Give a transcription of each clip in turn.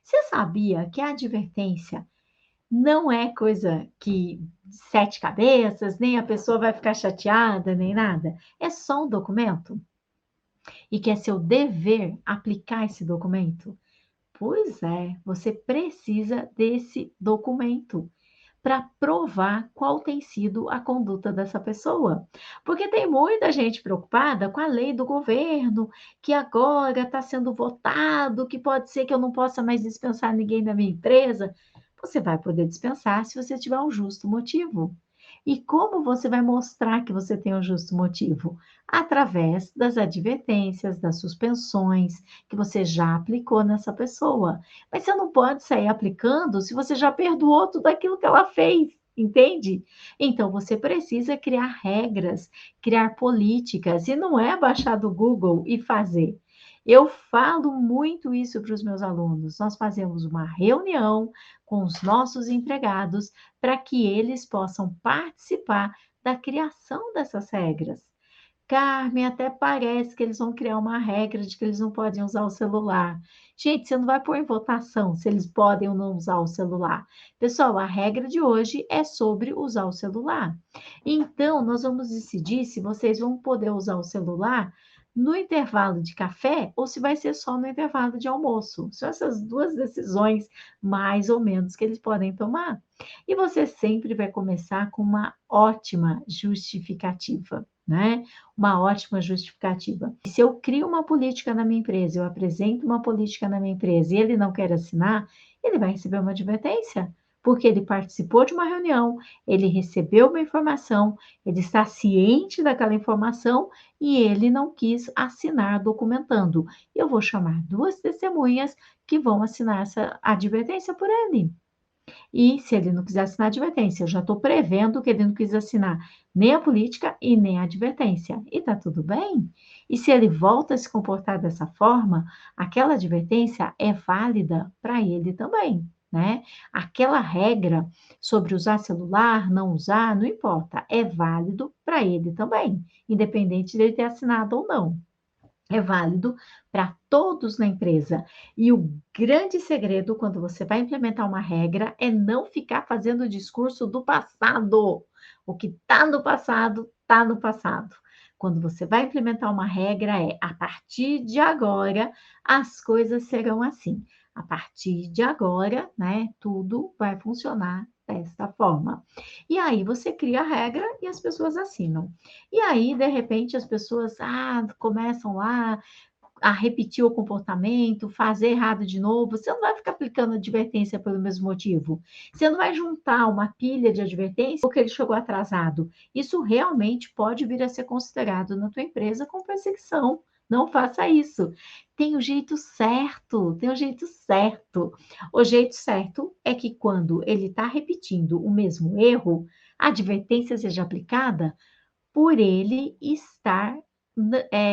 Você sabia que a advertência não é coisa que de sete cabeças, nem a pessoa vai ficar chateada, nem nada. É só um documento e que é seu dever aplicar esse documento? Pois é, você precisa desse documento para provar qual tem sido a conduta dessa pessoa. Porque tem muita gente preocupada com a lei do governo, que agora está sendo votado, que pode ser que eu não possa mais dispensar ninguém da minha empresa. Você vai poder dispensar se você tiver um justo motivo. E como você vai mostrar que você tem um justo motivo? Através das advertências, das suspensões que você já aplicou nessa pessoa. Mas você não pode sair aplicando se você já perdoou tudo aquilo que ela fez, entende? Então você precisa criar regras, criar políticas, e não é baixar do Google e fazer. Eu falo muito isso para os meus alunos. Nós fazemos uma reunião com os nossos empregados para que eles possam participar da criação dessas regras. Carmen, até parece que eles vão criar uma regra de que eles não podem usar o celular. Gente, você não vai pôr em votação se eles podem ou não usar o celular. Pessoal, a regra de hoje é sobre usar o celular. Então, nós vamos decidir se vocês vão poder usar o celular no intervalo de café ou se vai ser só no intervalo de almoço. São essas duas decisões, mais ou menos, que eles podem tomar. E você sempre vai começar com uma ótima justificativa, né? Uma ótima justificativa. E se eu crio uma política na minha empresa, eu apresento uma política na minha empresa e ele não quer assinar, ele vai receber uma advertência, porque ele participou de uma reunião, ele recebeu uma informação, ele está ciente daquela informação e ele não quis assinar documentando. Eu vou chamar duas testemunhas que vão assinar essa advertência por ele. E se ele não quiser assinar a advertência, eu já estou prevendo que ele não quis assinar nem a política e nem a advertência. E está tudo bem? E se ele volta a se comportar dessa forma, aquela advertência é válida para ele também, né? Aquela regra sobre usar celular, não usar, não importa, é válido para ele também, independente dele ter assinado ou não. É válido para todos na empresa. E o grande segredo, quando você vai implementar uma regra, é não ficar fazendo o discurso do passado. O que está no passado, está no passado. Quando você vai implementar uma regra, é a partir de agora, as coisas serão assim. A partir de agora, né, tudo vai funcionar desta forma. E aí você cria a regra e as pessoas assinam. E aí, de repente, as pessoas começam lá a repetir o comportamento, fazer errado de novo. Você não vai ficar aplicando advertência pelo mesmo motivo. Você não vai juntar uma pilha de advertência porque ele chegou atrasado. Isso realmente pode vir a ser considerado na tua empresa como perseguição. Não faça isso. Tem o jeito certo, tem o jeito certo. O jeito certo é que quando ele está repetindo o mesmo erro, a advertência seja aplicada por ele estar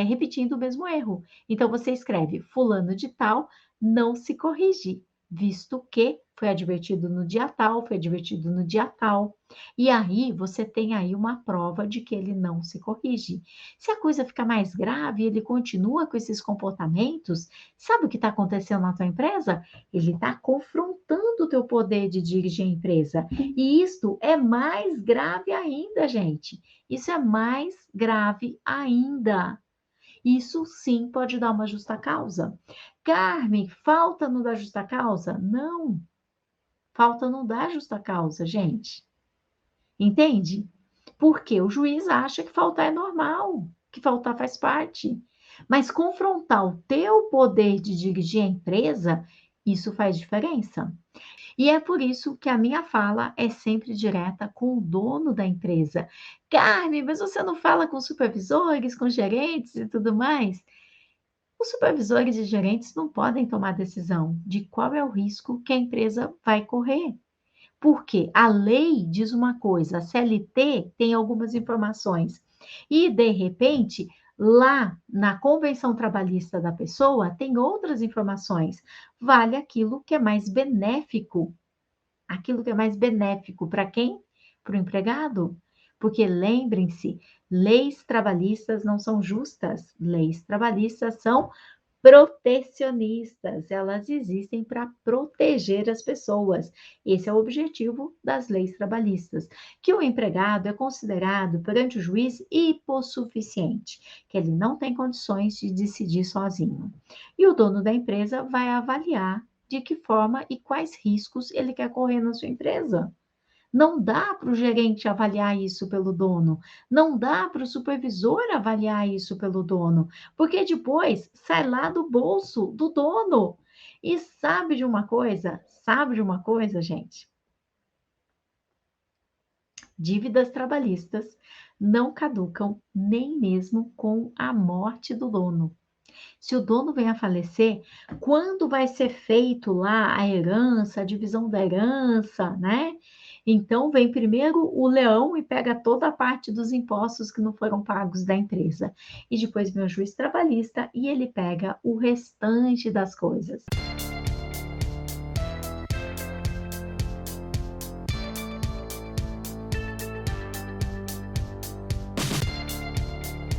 repetindo o mesmo erro. Então, você escreve: Fulano de Tal não se corrige, visto que foi advertido no dia tal, foi advertido no dia tal. E aí, você tem aí uma prova de que ele não se corrige. Se a coisa fica mais grave, ele continua com esses comportamentos, sabe o que está acontecendo na tua empresa? Ele está confrontando o teu poder de dirigir a empresa. E isto é mais grave ainda, gente. Isso é mais grave ainda. Isso sim pode dar uma justa causa. Carmen, falta não dá justa causa? Não, falta não dá justa causa, gente. Entende? Porque o juiz acha que faltar é normal, que faltar faz parte. Mas confrontar o teu poder de dirigir a empresa, isso faz diferença. E é por isso que a minha fala é sempre direta com o dono da empresa. Carmen, mas você não fala com supervisores, com gerentes e tudo mais? Os supervisores e gerentes não podem tomar decisão de qual é o risco que a empresa vai correr. Porque a lei diz uma coisa, a CLT tem algumas informações. E, de repente, lá na convenção trabalhista da pessoa, tem outras informações. Vale aquilo que é mais benéfico. Aquilo que é mais benéfico para quem? Para o empregado. Porque lembrem-se, leis trabalhistas não são justas, leis trabalhistas são protecionistas, elas existem para proteger as pessoas. Esse é o objetivo das leis trabalhistas, que o empregado é considerado perante o juiz hipossuficiente, que ele não tem condições de decidir sozinho. E o dono da empresa vai avaliar de que forma e quais riscos ele quer correr na sua empresa. Não dá para o gerente avaliar isso pelo dono, não dá para o supervisor avaliar isso pelo dono, porque depois sai lá do bolso do dono. E sabe de uma coisa? Sabe de uma coisa, gente? Dívidas trabalhistas não caducam nem mesmo com a morte do dono. Se o dono vem a falecer, quando vai ser feito lá a herança, a divisão da herança, né? Então vem primeiro o leão e pega toda a parte dos impostos que não foram pagos da empresa. E depois vem o juiz trabalhista e ele pega o restante das coisas.